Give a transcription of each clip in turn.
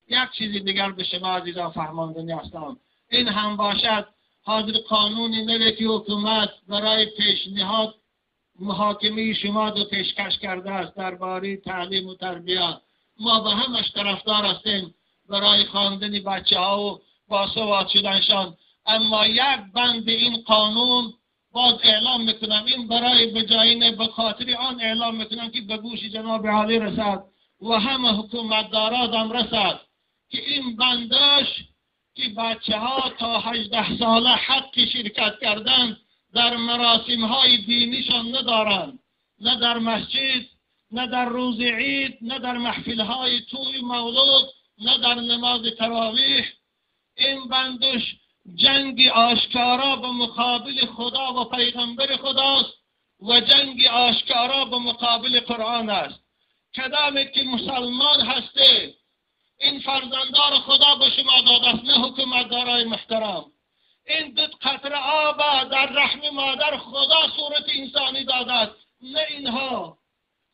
یک چیزی دیگر به شما عزیزان فرماندنی هستم. این هم باشد حاضر قانونی نوی که حکومت برای پیشنهاد محاکمه شما رو پیشکش کرده است درباره تعلیم و تربیت. ما به همش طرفدار هستیم برای خواندن بچه ها و باسواد شدنشان، اما یک بند این قانون باز اعلام میکنم، این برای بجاین به خاطر آن اعلام میکنم که به گوش جناب عالی رسد و همه حکومتداران هم رسد که این بندش که بچه ها تا 18 ساله حق شرکت کردن در مراسم های دینیشان ندارند، نه در مسجد، نه در روز عید، نه در محفل های توی مولود، نه در نماز تراویح. این بندش جنگ آشکارا به مقابل خدا و پیغمبر خداست و جنگ آشکارا به مقابل قرآن است. کدامی که مسلمان هسته این فرزندان خدا به شما داده است، نه حکومتدارای محترم. این دو قطره آب در رحم مادر خدا صورت انسانی داده است، نه اینها.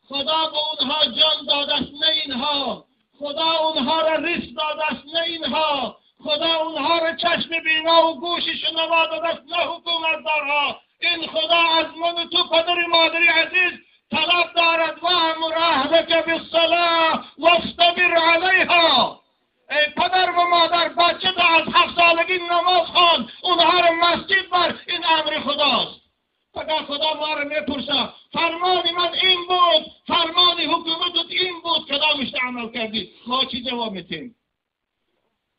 خدا به اونها جان داده است، نه اینها. خدا اونها را رزق داده است، نه اینها. خدا اونها را چشم بینا و گوش شنوا داده است، نه حکومتدارها. این خدا از من و تو پدر مادری عزیز طلب دارد و امر اهلک بالصلاة واصطبر علیها. ای پدر و مادر بچه تا از 7 سالگی نماز خوان، اونها را مسجد بر، این امر خداست. فقط خدا ما را میپرسه فرمان من این بود، فرمان حکومتت این بود، کدامش عمل کردی؟ ما چی جواب میتیم؟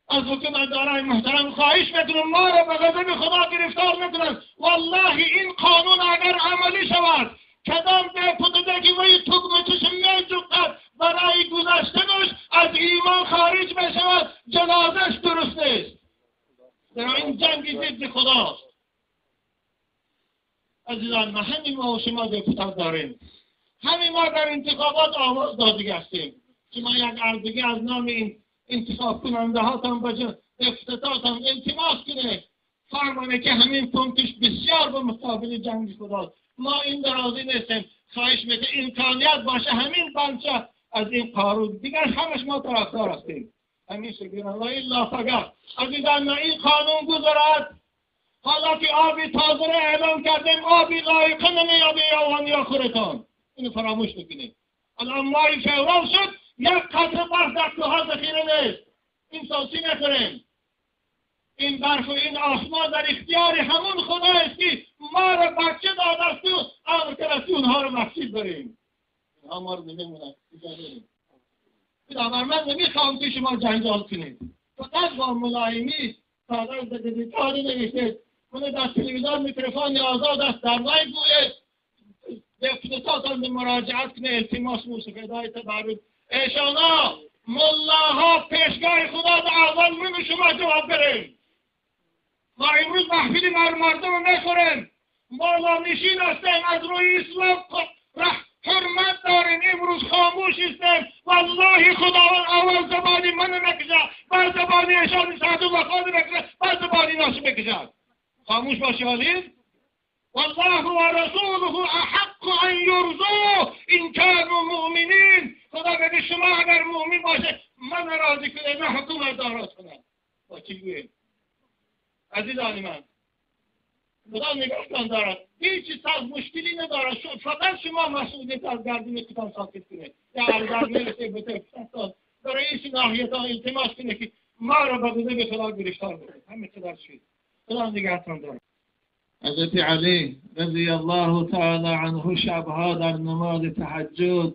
از حکومتداران محترم خواهش میکنم ما را به غضب خدا گرفتار نکنند. والله این قانون اگر عملی شود، کدام پدده که وی تکمتش میجوقد برای گذشتنش از ایمان خارج بشود، جنازش درست نیست. در این جنگی ضد خداست. عزیزان، ما همین ما و شما دپوتات داریم، همین ما در انتخابات آواز داده هستیم. شما یک عرضگی از نام این انتخاب کننده هاتان بجا دپوتاتان التماس کنه، فرمانه که همین پونکش بسیار به مقابل جنگ خداست. ما این درازی نیستیم. خواهش میکنم امکانیت باشه همین بنچه از این قانون دیگر همش ما طرفدار هستیم. همین شکل الا فقط عزیزان این قانون گذارد، حالا که آبی تازه را اعلام کردیم، آبی لایقه نمیابی یوانی یا خورتان، اینو فراموش میکنیم. الان مای فوران شد، یک قطره برف در کوها ذخیره نیست. این سوسی نکنیم. این برف و این آسمان در اختیار همون خدا است که ما را بچه داده است و امر کرده اونها را مسجد بریم. اینها ما رو نمیمونن. من نمیخوام که شما جنجال کنید. فقط با ملایمی کاغذ بدید، کاری نوشتید. کنه در تلویزیون میکروفون آزاد است، در وی گوید دپوتاتان به مراجعت کنه، التماس موسیقیدهای تبرک. ایشانا ملاها پیشگاه خدا در اول من شما جواب بریم. ما امروز محفلی مردم رو نخوریم. مولا نشین هستیم، از روی اسلام حرمت داریم، امروز خاموش هستیم. والله خداوند اول زبانی من نکشد، بعد زبانی ایشان سعدو و خانه نکشد، بعد زبانی ناسی بکشد. خاموش باشی عزیز. والله و رسوله احق ان یرضوه ان كانوا مؤمنین. خدا بگه شما اگر مؤمن باشه من راضی کنه، نه حکومت دارات کنه. با چی گوید؟ عزیزان من، خدا نگهتان دارد، هیچ مشکلی ندارد. فقط شما مسئولیت از گردن کتان ساکت کنه یا در میرسه به تفصیل برای این ناحیتان التماس کنه که ما را به غضب خدا گرفتار کنه. همه چیز شد. خدا نگهتان دارد. حضرت علی رضی الله تعالی عنه شبها در نماز تهجد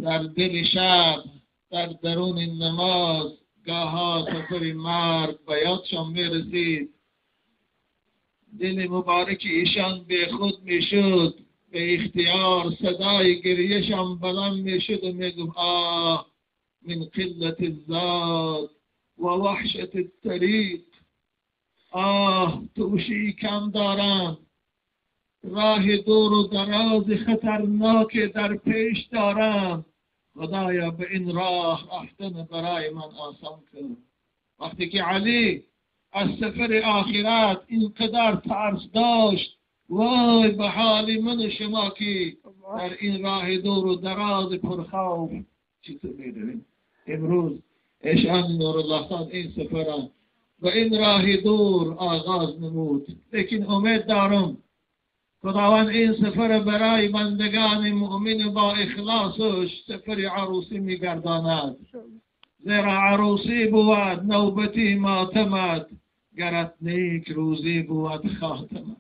در دل شب در درون نماز گاها سفر مرگ به یادشان میرسید. دل مبارک ایشان به خود میشد، به اختیار صدای گریهشان بلند میشد و میگفت آه من قلت الزاد و وحشت الطریق. آه توشی کم دارم، راه دور و دراز خطرناک در پیش دارم. خدایا به این راه رفتن برای من آسان کن. وقتی که علی از سفر آخرت اینقدر ترس داشت، وای به حال من شما که در این راه دور و دراز پرخوف چطور میدونیم؟ ایشان نورالله خان این سفر و این راه دور آغاز نمود، لیکن امید دارم خداوند این سفر برای بندگان مؤمن با اخلاصش سفر عروسی میگرداند، زیرا عروسی بود نوبتی ماتمت، گرت نیک روزی بود خاتمت.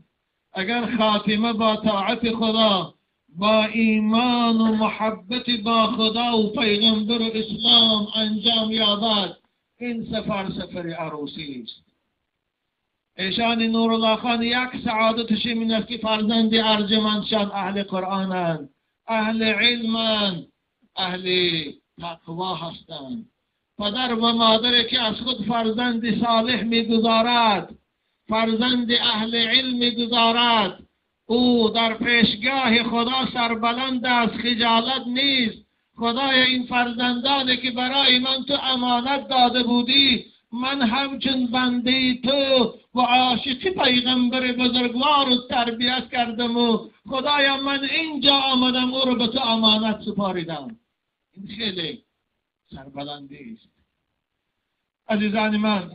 اگر خاتمه با طاعت خدا، با ایمان و محبت با خدا و پیغمبر اسلام انجام یابد، این سفر عروسی است. ایشان نورالله خان یک سعادتش این است که فرزند ارجمندشان اهل قرآنند، اهل علمند، اهل تقوا هستند. پدر و مادری که از خود فرزند صالح میگذارد، فرزند اهل علم میگذارد، او در پیشگاه خدا سربلند است، خجالت نیست. خدای این فرزندانی که برای من تو امانت داده بودی، من همچون بنده تو و عاشق پیغمبر بزرگوار رو تربیت کردم و خدایا من اینجا آمدم او رو به تو امانت سپاریدم. این خیلی سربلندی است. عزیزان من،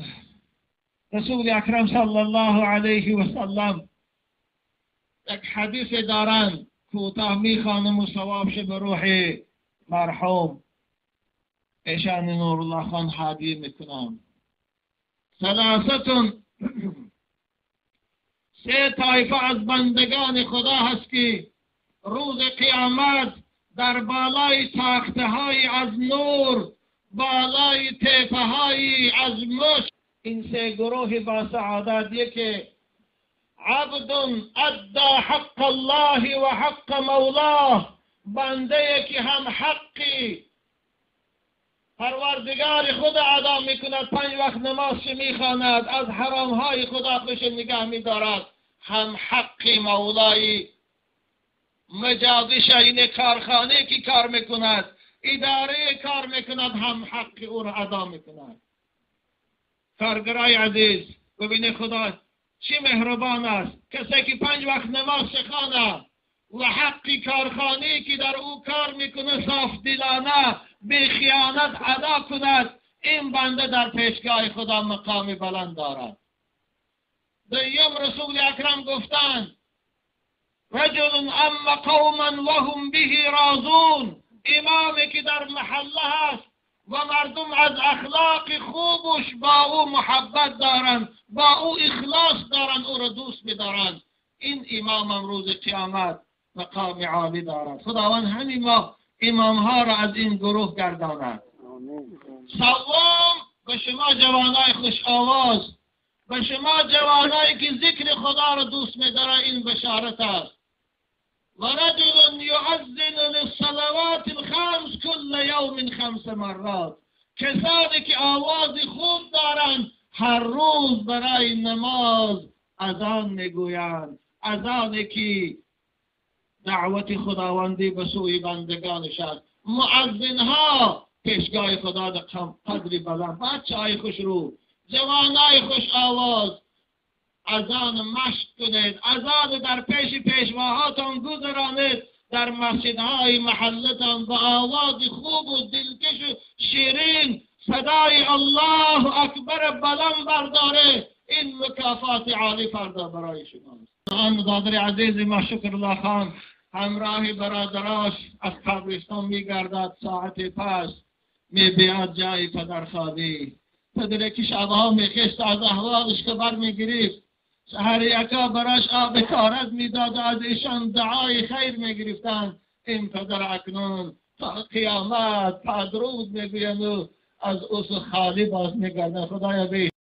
رسول اکرم صلی الله علیه و سلم یک حدیث دارند، کوتاه میخوانم و ثوابش به روح مرحوم ایشان نورالله خان هدیه میکنم. ثلاثتون، سه طایفه از بندگان خدا هست که روز قیامت در بالای تاخته های از نور، بالای تیپه های از مشک، این سه گروه با سعادت: یکی عبد ادى حق الله و حق مولاه، بنده که هم حقی پروردگار خود ادا میکند، 5 وقت نمازش میخواند، از حرام های خدا خوش نگاه میدارد، هم حقی مولای مجازش، این کارخانه که کار میکند، اداره کار میکند، هم حقی او را ادا میکند. کارگرای عزیز، ببینید خدا چی مهربان است. کسی که 5 وقت نماز خواند و حقی کارخانه که در او کار میکنه صاف دلانه بی خیانت ادا کند، این بنده در پیشگاه خدا مقام بلند دارد. دوم، رسول اکرم گفتند: رجل اما قوما وهم به راضون، امامی که در محله هست و مردم از اخلاق خوبش با او محبت دارند، با او اخلاص دارند، او را دوست می‌دارند، این امام امروز قیامت مقام عالی دارد. خداوند همین ما امام ها را از این گروه گرداند. سوم، به شما جوانای خوش آواز، به شما جوانایی که ذکر خدا را دوست می‌دارند، این بشارت است: ورجل یعذن للصلوات الخمس كل یوم 5 مرات، کسانی که آواز خوب دارند هر روز برای نماز اذان میگویند، اذانی که دعوت خداوندی به سوی بندگانش است. مؤذنها پیشگاه خدا در قدری بلند. بچه های خوش رو، جوانای خوش آواز، اذان مشق کنید، اذان در پیش پیشواهاتان گذرانید، در مسجدهای محلتان با آواز خوب و دلکش و شیرین صدای الله اکبر بلند برداره، این مکافات عالی فردا برای شماست. آن برادر عزیز ما شکرالله خان همراه برادراش از قبرستان میگردد، ساعت پس میبیاد جای پدر خالی. پدری که شبها میخست از احوالش خبر میگرفت، سحر یکا براش آب کارد میداد، از ایشان دعای خیر میگرفتند. این پدر اکنون تا قیامت پدرود میگویند و از اوس خالی باز میگردن. خدایا